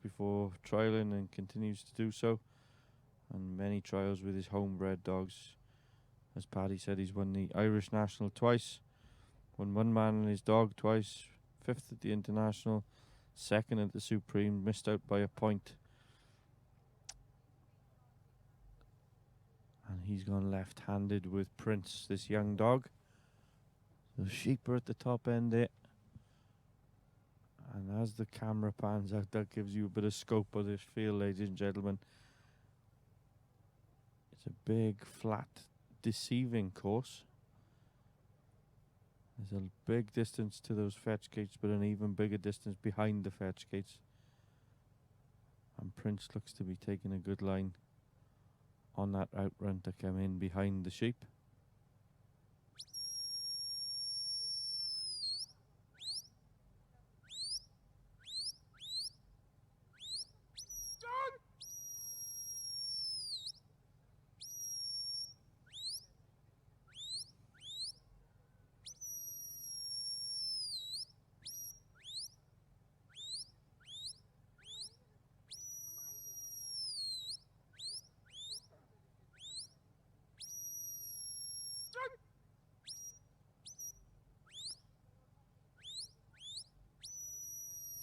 before trialling and continues to do so. And many trials with his homebred dogs. As Paddy said, he's won the Irish National twice, won one man and his dog twice, 5th at the International, 2nd at the Supreme, missed out by a point. And he's gone left-handed with Prince, this young dog. The sheep are at the top end there. And as the camera pans out, that gives you a bit of scope of this field, ladies and gentlemen. It's a big, flat, deceiving course. There's a big distance to those fetch gates, but an even bigger distance behind the fetch gates. And Prince looks to be taking a good line on that outrun to come in behind the sheep.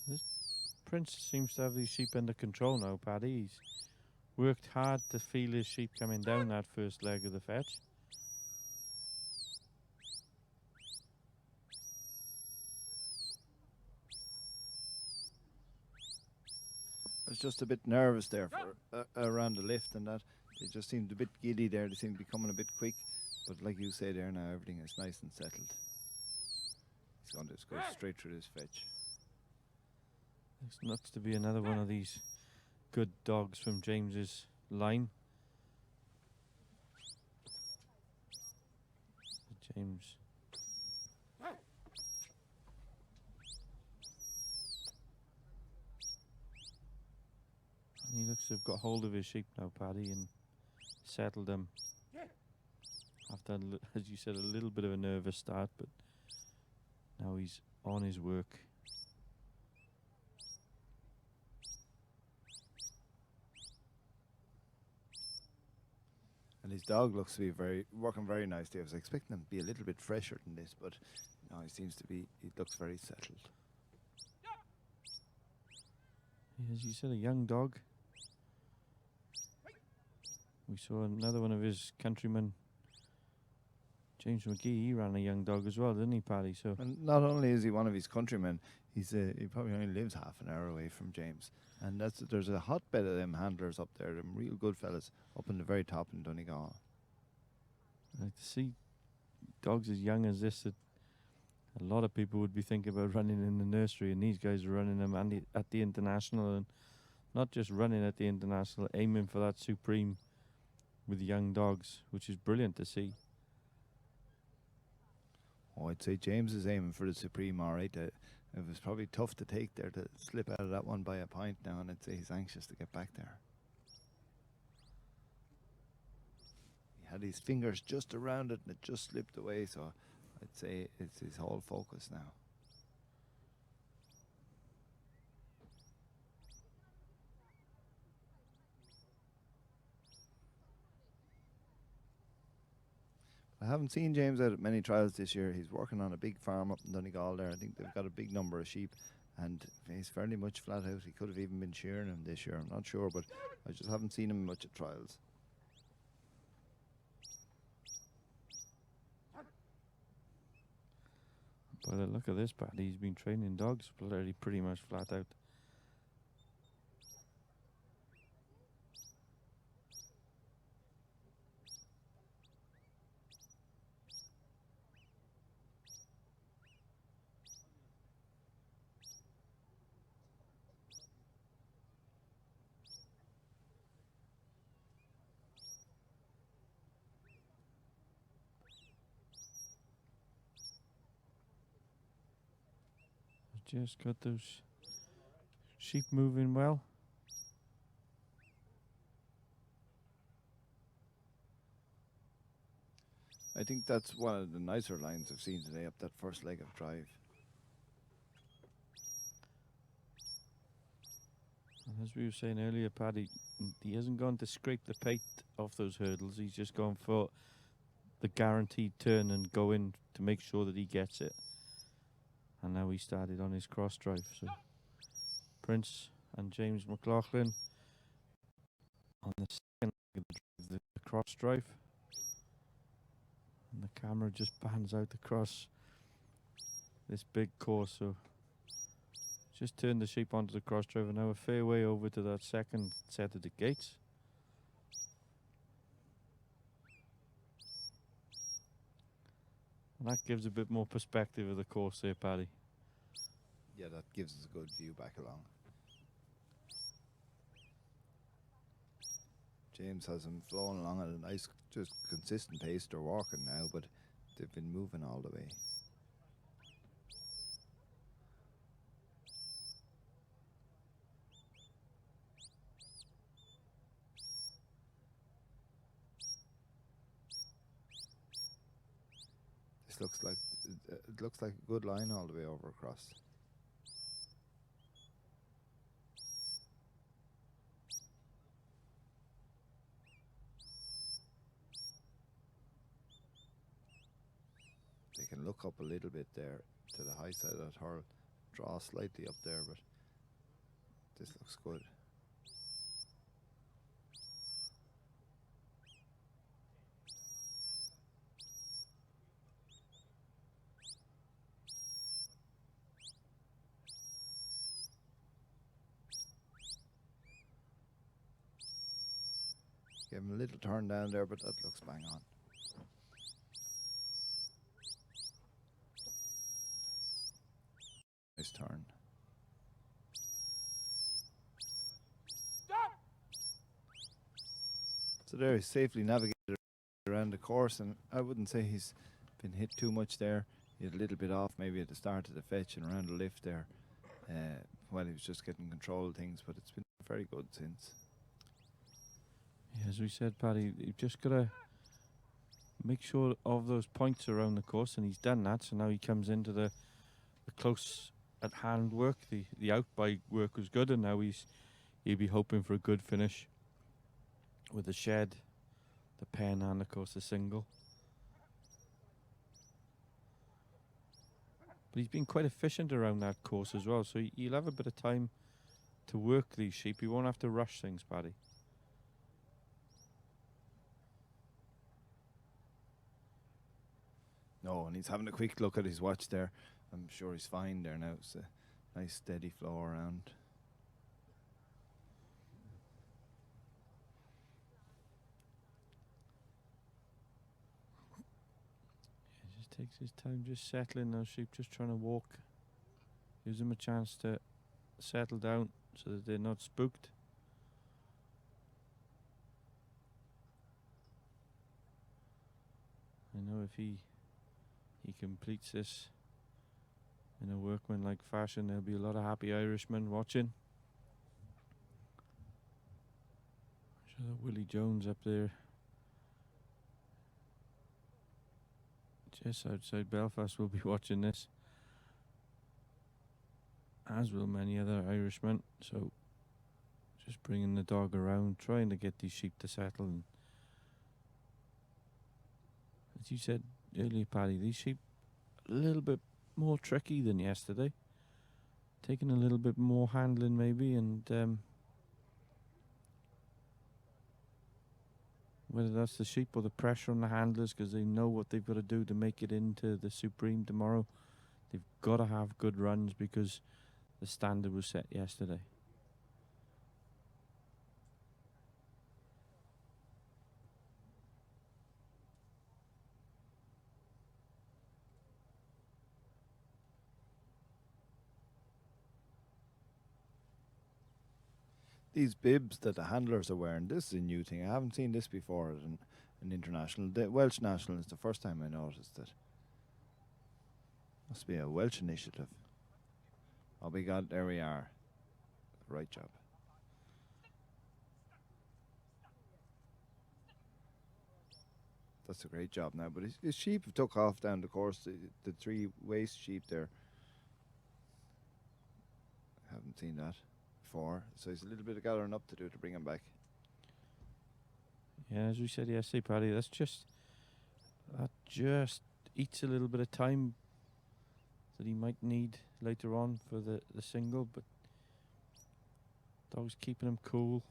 This Prince seems to have these sheep under control now, Paddy. He's worked hard to feel his sheep coming down that first leg of the fetch. I was just a bit nervous there for around the lift and that. They just seemed a bit giddy there. They seemed to be coming a bit quick. But like you say there now, everything is nice and settled. He's going to just go straight through this fetch. This looks to be another one of these good dogs from James's line. James. And he looks to have got hold of his sheep now, Paddy, and settled them. After, as you said, a little bit of a nervous start, but now he's on his work. And his dog looks to be working very nicely. I was expecting him to be a little bit fresher than this, but no, he looks very settled. As you said, a young dog. We saw another one of his countrymen, James McGee. He ran a young dog as well, didn't he, Paddy? So, and not only is he one of his countrymen, he probably only lives half an hour away from James. And there's a hotbed of them handlers up there, them real good fellas up in the very top in Donegal. Like to see dogs as young as this, that a lot of people would be thinking about running in the nursery, and these guys are running them at the international, and not just running at the international, aiming for that supreme with young dogs, which is brilliant to see. Oh, I'd say James is aiming for the supreme, all right. It was probably tough to take there, to slip out of that one by a point now, and I'd say he's anxious to get back there. He had his fingers just around it and it just slipped away, so I'd say it's his whole focus now. I haven't seen James out at many trials this year. He's working on a big farm up in Donegal there. I think they've got a big number of sheep, and he's fairly much flat out. He could have even been shearing them this year, I'm not sure, but I just haven't seen him much at trials. By the look of this, Paddy, he's been training dogs pretty much flat out. Just got those sheep moving well. I think that's one of the nicer lines I've seen today up that first leg of drive. And as we were saying earlier, Paddy, he hasn't gone to scrape the paint off those hurdles. He's just gone for the guaranteed turn and go in to make sure that he gets it. And now he started on his cross drive. So Prince and James McLaughlin on the second leg of the cross drive. And the camera just pans out across this big course. So just turned the sheep onto the cross drive and now a fair way over to that second set of the gates. And that gives a bit more perspective of the course there, Paddy. Yeah, that gives us a good view back along. James has them flowing along at a nice, just consistent pace. They're walking now, but they've been moving all the way. This looks like it looks like a good line all the way over across. They can look up a little bit there to the high side of that hurl, draw slightly up there, but this looks good. Give him a little turn down there, but that looks bang on. Nice turn. So there he's safely navigated around the course, and I wouldn't say he's been hit too much there. He had a little bit off maybe at the start of the fetch and around the lift there while he was just getting control of things, but it's been very good since. Yeah, as we said, Paddy, you've just got to make sure of those points around the course, and he's done that. So now he comes into the close at hand work. The out by work was good, and now he'll be hoping for a good finish with the shed, the pen, and of course the single. But he's been quite efficient around that course as well, so he'll have a bit of time to work these sheep. He won't have to rush things, Paddy. No, and he's having a quick look at his watch there. I'm sure he's fine there now. It's a nice steady flow around. He just takes his time just settling those sheep, just trying to walk. Gives them a chance to settle down so that they're not spooked. I know if he completes this in a workmanlike fashion, there'll be a lot of happy Irishmen watching. I'm sure that Willie Jones up there just outside Belfast will be watching this, as will many other Irishmen. So just bringing the dog around, trying to get these sheep to settle. And as you said earlier, Paddy, these sheep a little bit more tricky than yesterday. Taking a little bit more handling maybe, and whether that's the sheep or the pressure on the handlers, because they know what they've got to do to make it into the Supreme tomorrow. They've got to have good runs because the standard was set yesterday. These bibs that the handlers are wearing, this is a new thing. I haven't seen this before at an international. The Welsh National is the first time I noticed it. Must be a Welsh initiative. Oh, there we are. Right job. That's a great job now. But his sheep have took off down the course. The three waist sheep there. I haven't seen that. before, so he's a little bit of gathering up to do to bring him back. Yeah, as we said yesterday, Paddy, that just eats a little bit of time that he might need later on for the single, but Dog's keeping him cool,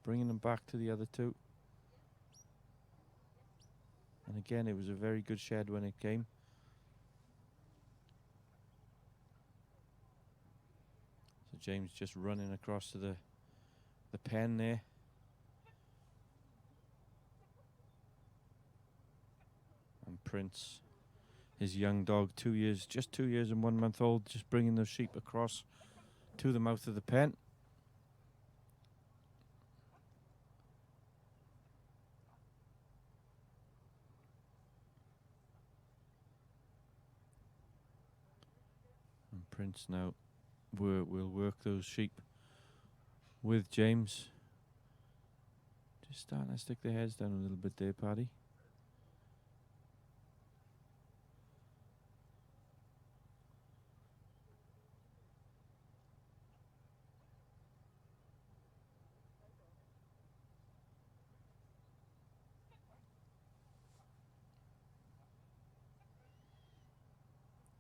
bringing him back to the other two. And again, it was a very good shed when it came. So James just running across to the pen there. And Prince, his young dog, just 2 years and 1 month old, just bringing those sheep across to the mouth of the pen. And Prince now will work those sheep with James. Just starting to stick their heads down a little bit there, Paddy.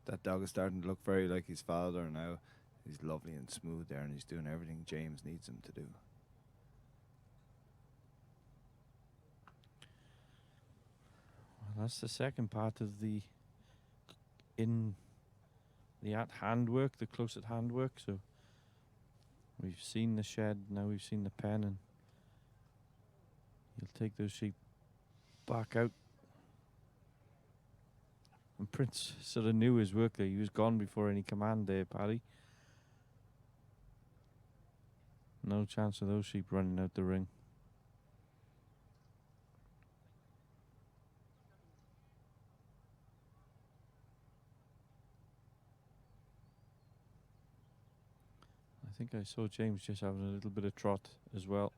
That dog is starting to look very like his father now. He's lovely and smooth there, and he's doing everything James needs him to do. Well, that's the second part of the at-hand work, the close-at-hand work. So we've seen the shed, now we've seen the pen, and he'll take those sheep back out. And Prince sort of knew his work there. He was gone before any command there, Paddy. No chance of those sheep running out the ring. I think I saw James just having a little bit of trot as well.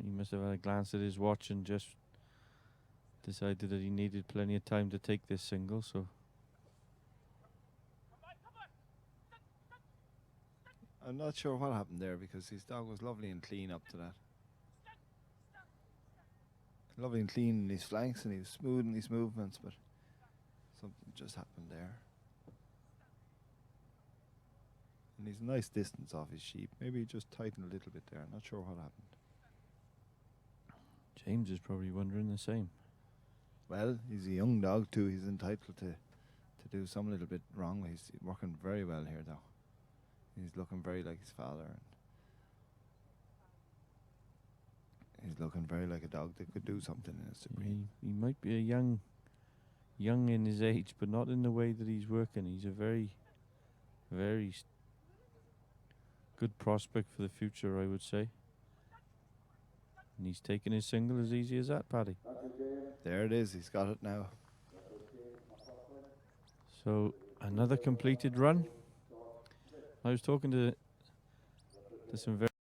He must have had a glance at his watch and just decided that he needed plenty of time to take this single, so. I'm not sure what happened there, because his dog was lovely and clean up to that. Lovely and clean in his flanks, and he was smooth in his movements, but something just happened there. And he's a nice distance off his sheep. Maybe he just tightened a little bit there. I'm not sure what happened. James is probably wondering the same. Well, he's a young dog too. He's entitled to do some little bit wrong. He's working very well here, though. He's looking very like his father. And he's looking very like a dog that could do something in a supreme. He might be a young in his age, but not in the way that he's working. He's a very, very good prospect for the future, I would say. And he's taking his single as easy as that, Paddy. There it is. He's got it now. So another completed run. I was talking to some very